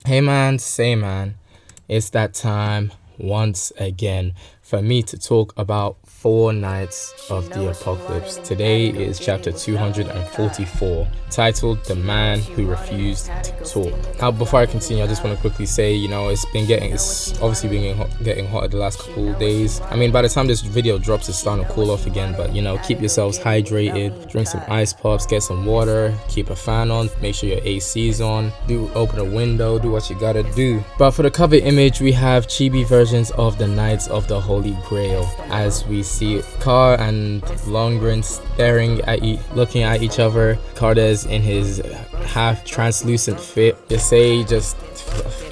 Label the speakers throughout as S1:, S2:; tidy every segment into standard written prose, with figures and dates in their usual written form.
S1: Hey man, say man, it's that time once again for me to talk about 4 Nights of the Apocalypse. Today is chapter 244, titled The Man Who Refused to Talk. Now, before I continue, I just want to quickly say, it's obviously been getting hotter the last couple of days. I mean, by the time this video drops, it's starting to cool off again, but keep yourselves hydrated, drink some ice pops, get some water, keep a fan on, make sure your AC's on, open a window, do what you gotta do. But for the cover image, we have chibi versions of the Knights of the Holy Grail, as we see Car and Longren looking at each other. Cardes in his half translucent fit, Yasei just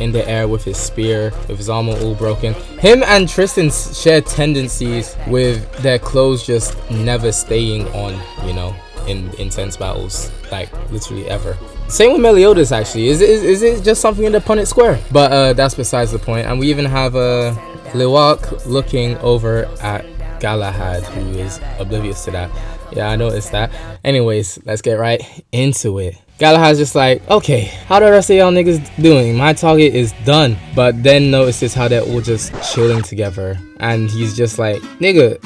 S1: in the air with his spear, with his armor all broken. Him and Tristan share tendencies with their clothes just never staying on, in intense battles, like literally ever. Same with Meliodas actually. Is it just something in the Punnett Square? But that's besides the point. And we even have Lewak looking over at Galahad, who is oblivious to that. Yeah, I noticed that. Anyways, let's get right into it. Galahad's just like, okay, how the rest of y'all niggas doing? My target is done. But then notices how they're all just chilling together, and he's just like, nigga,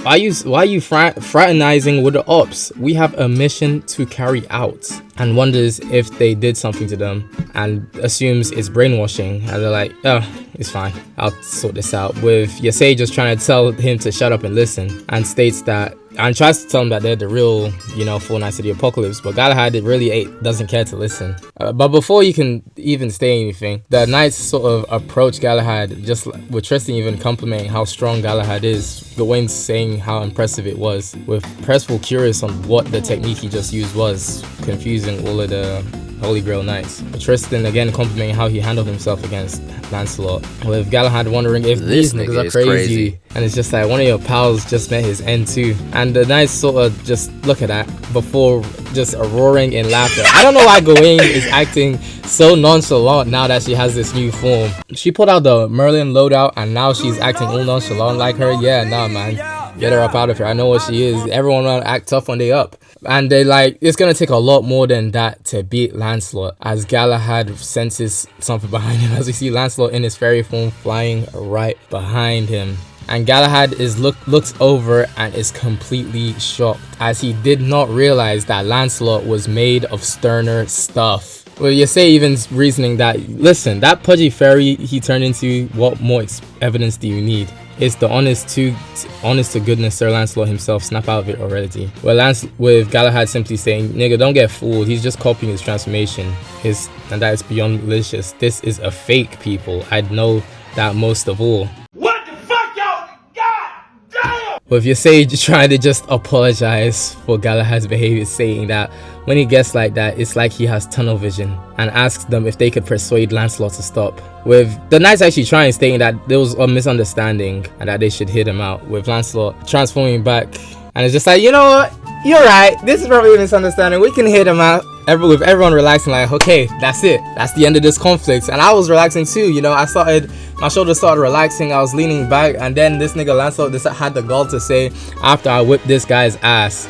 S1: why you fraternizing with the ops? We have a mission to carry out. And wonders if they did something to them, and assumes it's brainwashing. And they're like, oh, it's fine, I'll sort this out. With Yasei just trying to tell him to shut up and listen, and states that, and tries to tell him that they're the real, 4 Nights of the Apocalypse, but Galahad really doesn't care to listen. But before you can even say anything, the knights sort of approach Galahad, just with Tristan even complimenting how strong Galahad is, Gawain saying how impressive it was, with Percival curious on what the technique he just used was, confusing all of the Holy Grail Knights. Tristan again complimenting how he handled himself against Lancelot, with Galahad wondering if these niggas are crazy. And it's just like, one of your pals just met his end too. And the knights sort of just look at that before just roaring in laughter. I don't know why Gawain is acting so nonchalant now that she has this new form. She pulled out the Merlin loadout and now she's acting all nonchalant like her. Yeah, nah man, get her up out of here. I know what she is. Everyone will act tough when they up. And they like, it's gonna take a lot more than that to beat Lancelot, as Galahad senses something behind him, as we see Lancelot in his fairy form flying right behind him. And Galahad looks over and is completely shocked, as he did not realize that Lancelot was made of sterner stuff. Well, Yasei even reasoning that, listen, that pudgy fairy he turned into, what more evidence do you need? It's the honest to goodness Sir Lancelot himself snap out of it already. With Galahad simply saying, nigga, don't get fooled, he's just copying his transformation. And that is beyond malicious. This is a fake, people. I'd know that most of all. What the fuck, y'all? God damn! With Yasei trying to just apologize for Galahad's behavior, saying that when he gets like that, it's like he has tunnel vision, and asks them if they could persuade Lancelot to stop. With the knights actually trying, stating that there was a misunderstanding and that they should hit him out, with Lancelot transforming back, and it's just like, you know what, you're right, this is probably a misunderstanding, we can hit him out. With everyone relaxing, like, okay, that's it, that's the end of this conflict. And I was relaxing too, my shoulders started relaxing, I was leaning back, and then this nigga Lancelot had the gall to say, after I whipped this guy's ass,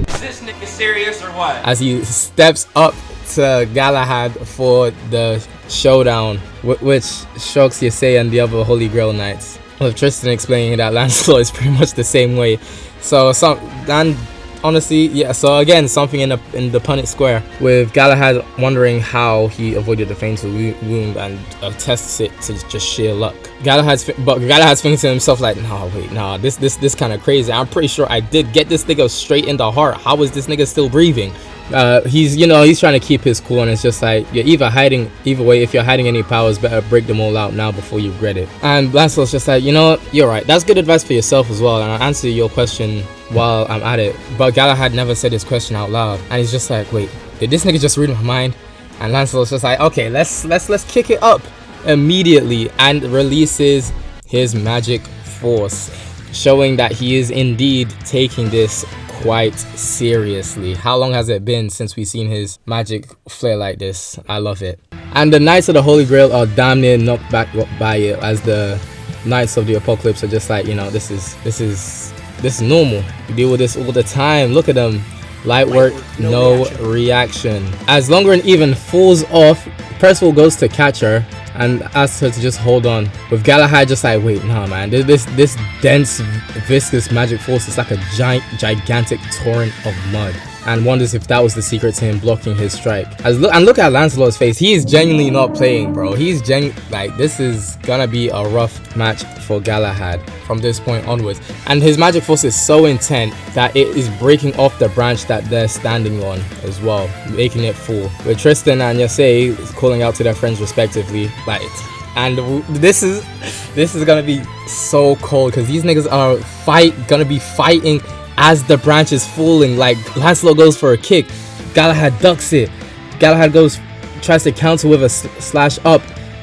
S1: is this nigga serious or what? As he steps up to Galahad for the showdown, which shocks Yasei and the other Holy Grail Knights, with Tristan explaining that Lancelot is pretty much the same way. Honestly, yeah, so again, something in the Punnett Square, with Galahad wondering how he avoided the fatal wound and attests it to just sheer luck. Galahad's thinking to himself like, nah, this kind of crazy. I'm pretty sure I did get this nigga straight in the heart. How is this nigga still breathing? He's trying to keep his cool, and it's just like, you're either way, if you're hiding any powers, better break them all out now before you regret it. And Lancelot's just like, you know what, you're right, that's good advice for yourself as well, and I'll answer your question while I'm at it. But Galahad never said his question out loud, and he's just like, wait, did this nigga just read my mind? And Lancelot's just like, okay, let's kick it up immediately, and releases his magic force, showing that he is indeed taking this quite seriously. How long has it been since we've seen his magic flare like this? I love it. And the Knights of the Holy Grail are damn near knocked back by it, as the Knights of the Apocalypse are just like, this is normal. You deal with this all the time. Look at them. Light work, no reaction. As Lundgren even falls off, Percival goes to catch her and asks her to just hold on. With Galahad just like, wait, nah man, this dense viscous magic force is like a gigantic torrent of mud, and wonders if that was the secret to him blocking his strike. Look at Lancelot's face. He is genuinely not playing, bro. He's like, this is gonna be a rough match for Galahad from this point onwards. And his magic force is so intense that it is breaking off the branch that they're standing on as well, making it fall. With Tristan and Yasei calling out to their friends respectively, like, and this is gonna be so cold because these niggas are gonna be fighting as the branch is falling. Like, Lancelot goes for a kick, Galahad ducks it, Galahad tries to counter with a slash up,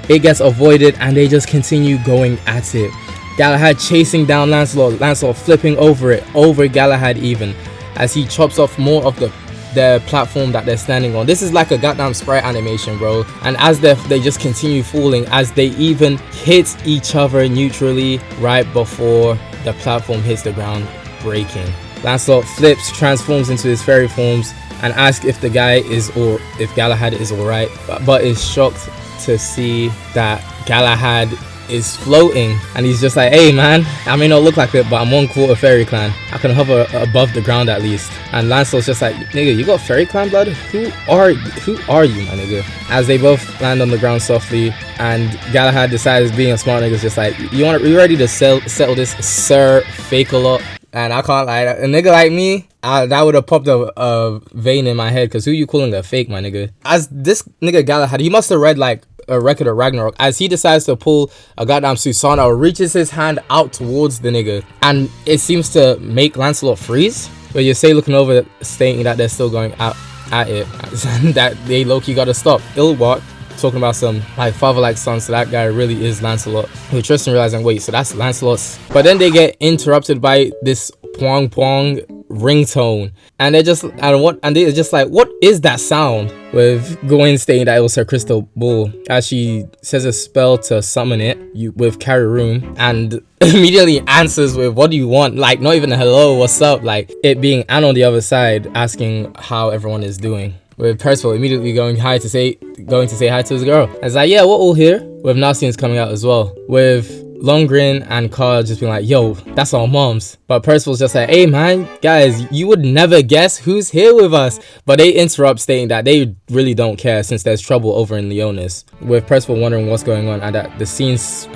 S1: it gets avoided, and they just continue going at it. Galahad chasing down Lancelot flipping over Galahad even, as he chops off more of the platform that they're standing on. This is like a goddamn sprite animation, bro. And as they just continue falling, as they even hit each other neutrally right before the platform hits the ground, breaking. Lancelot flips, transforms into his fairy forms, and asks if if Galahad is alright, but is shocked to see that Galahad is floating, and he's just like, hey man, I may not look like it, but I'm 1/4 fairy clan. I can hover above the ground at least. And Lancelot's just like, nigga, you got fairy clan blood? Who are you, my nigga? As they both land on the ground softly, and Galahad decides, being a smart nigga, is just like, you ready to settle this, Sir Fake-a-Lot? And I can't lie, a nigga like me, that would have popped a vein in my head, because who you calling a fake, my nigga? As this nigga Galahad, he must have read like a record of Ragnarok, as he decides to pull a goddamn Susanna, reaches his hand out towards the nigga, and it seems to make Lancelot freeze. But you say looking over, stating that they're still going at it, that they low-key gotta stop. Ilwart talking about some like father like son, so that guy really is Lancelot. With Tristan realizing, wait, so that's Lancelot's. But then they get interrupted by this pwong pwong ringtone, and they're just like, what is that sound? With Gawain stating that it was her crystal ball, as she says a spell to summon it with Carry Room, and immediately answers with, what do you want? Like, not even a hello, what's up? Like, it being Anne on the other side asking how everyone is doing. With Percival immediately going to say hi to his girl. And it's like, yeah, we're all here. With Narcians coming out as well. With Lundgren and Carl just being like, yo, that's our moms. But Percival's just like, hey man, guys, you would never guess who's here with us. But they interrupt, stating that they really don't care since there's trouble over in Leonis. With Percival wondering what's going on, and that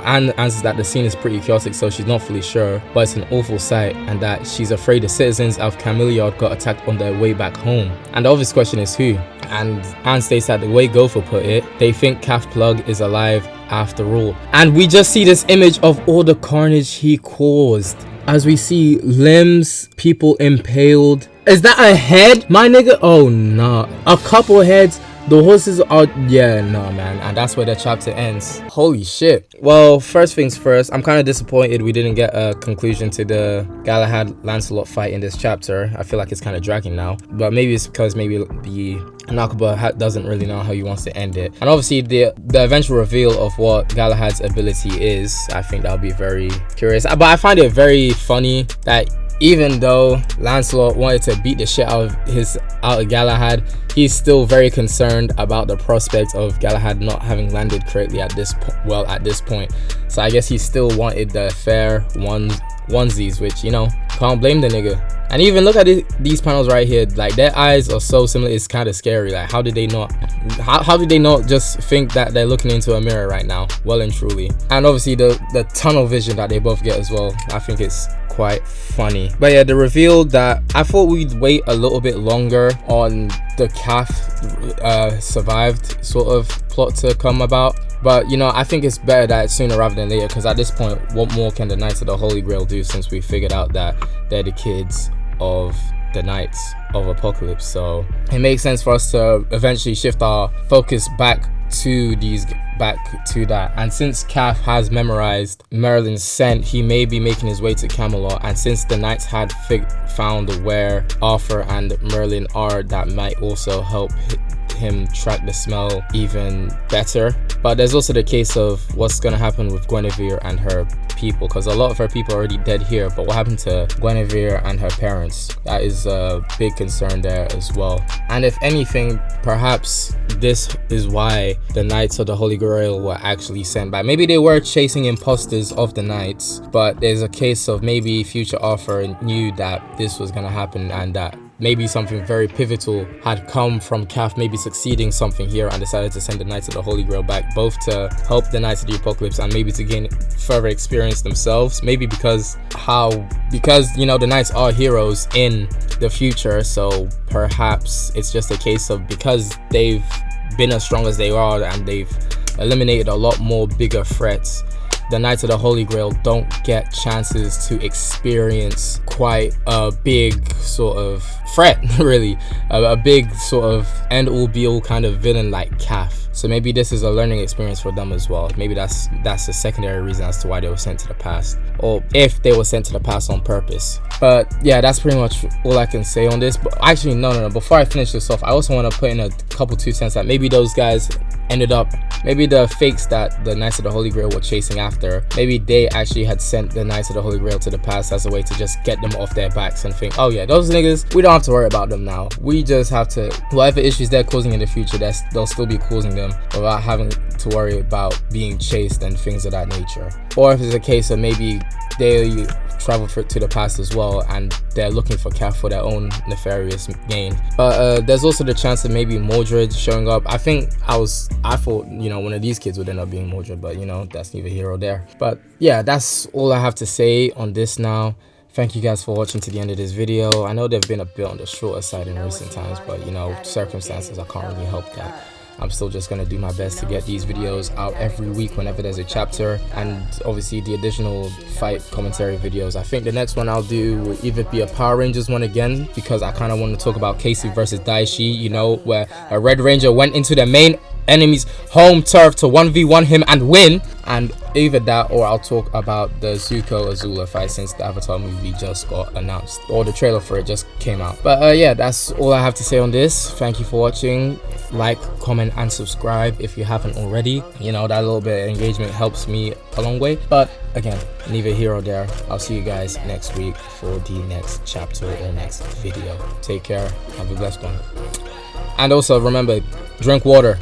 S1: Anne answers that the scene is pretty chaotic, so she's not fully sure, but it's an awful sight, and that she's afraid the citizens of Cameliard got attacked on their way back home. And the obvious question is who? And Anne states that the way Gopher put it, they think Calf Plug is alive after all. And we just see this image of all the carnage he caused, as we see limbs, people impaled. Is that a head, my nigga? Oh nah, a couple heads. The horses are, yeah, no man. And that's where the chapter ends. Holy shit. Well, first things first, I'm kind of disappointed we didn't get a conclusion to the Galahad Lancelot fight in this chapter. I feel like it's kind of dragging now, but maybe it's because maybe the Nakaba doesn't really know how he wants to end it. And obviously the eventual reveal of what Galahad's ability is, I think that'll be very curious. But I find it very funny that even though Lancelot wanted to beat the shit out of Galahad, he's still very concerned about the prospect of Galahad not having landed correctly at this point. So I guess he still wanted the fair onesies, which, you know, can't blame the nigga. And even look at these panels right here, like their eyes are so similar, it's kind of scary. Like, how did they not just think that they're looking into a mirror right now? Well and truly. And obviously the tunnel vision that they both get as well, I think it's quite funny. But yeah, the reveal that I thought we'd wait a little bit longer on the calf survived sort of plot to come about, but you know, I think it's better that it's sooner rather than later, because at this point, what more can the Knights of the Holy Grail do, since we figured out that they're the kids of the Knights of Apocalypse? So it makes sense for us to eventually shift our focus back to that. And since Calf has memorized Merlin's scent, he may be making his way to Camelot, and since the Knights had found where Arthur and Merlin are, that might also help him track the smell even better. But there's also the case of what's going to happen with Guinevere and her people, because a lot of her people are already dead here, but what happened to Guinevere and her parents? That is a big concern there as well. And if anything, perhaps this is why the Knights of the Holy Grail were actually sent back. Maybe they were chasing imposters of the Knights, but there's a case of maybe future Arthur knew that this was going to happen, and that maybe something very pivotal had come from Kath maybe succeeding something here, and decided to send the Knights of the Holy Grail back, both to help the Knights of the Apocalypse and maybe to gain further experience themselves. Maybe because you know, the Knights are heroes in the future, so perhaps it's just a case of, because they've been as strong as they are and they've eliminated a lot more bigger threats, the Knights of the Holy Grail don't get chances to experience quite a big sort of threat, really, a big sort of end-all be-all kind of villain like Kath. So maybe this is a learning experience for them as well. Maybe that's a secondary reason as to why they were sent to the past, or if they were sent to the past on purpose. But yeah, that's pretty much all I can say on this. But actually, no. Before I finish this off, I also want to put in a couple 2 cents that maybe those guys ended up, maybe the fakes that the Knights of the Holy Grail were chasing after, maybe they actually had sent the Knights of the Holy Grail to the past as a way to just get them off their backs and think, oh yeah, those niggas, we don't have to worry about them now. We just have to, whatever issues they're causing in the future, they'll still be causing them without having to worry about being chased and things of that nature. Or if it's a case of maybe they travel to the past as well, and they're looking for Kath for their own nefarious gain. But there's also the chance of maybe Mordred showing up. I thought, you know, one of these kids would end up being Mordred, but you know, that's neither here or there. But yeah, that's all I have to say on this now. Thank you guys for watching to the end of this video. I know they've been a bit on the shorter side in recent times, but you know, circumstances, I can't really help that. I'm still just going to do my best to get these videos out every week whenever there's a chapter, and obviously the additional fight commentary videos. I think the next one I'll do will either be a Power Rangers one again, because I kind of want to talk about Casey versus Daishi, you know, where a Red Ranger went into the main enemy's home turf to 1v1 him and win. And either that, or I'll talk about the Zuko Azula fight, since the Avatar movie just got announced, or the trailer for it just came out. But yeah, that's all I have to say on this. Thank you for watching. Like, comment and subscribe if you haven't already. You know, that little bit of engagement helps me a long way. But again, neither here or there. I'll see you guys next week for the next chapter or next video. Take care, have a blessed one, and also remember, drink water.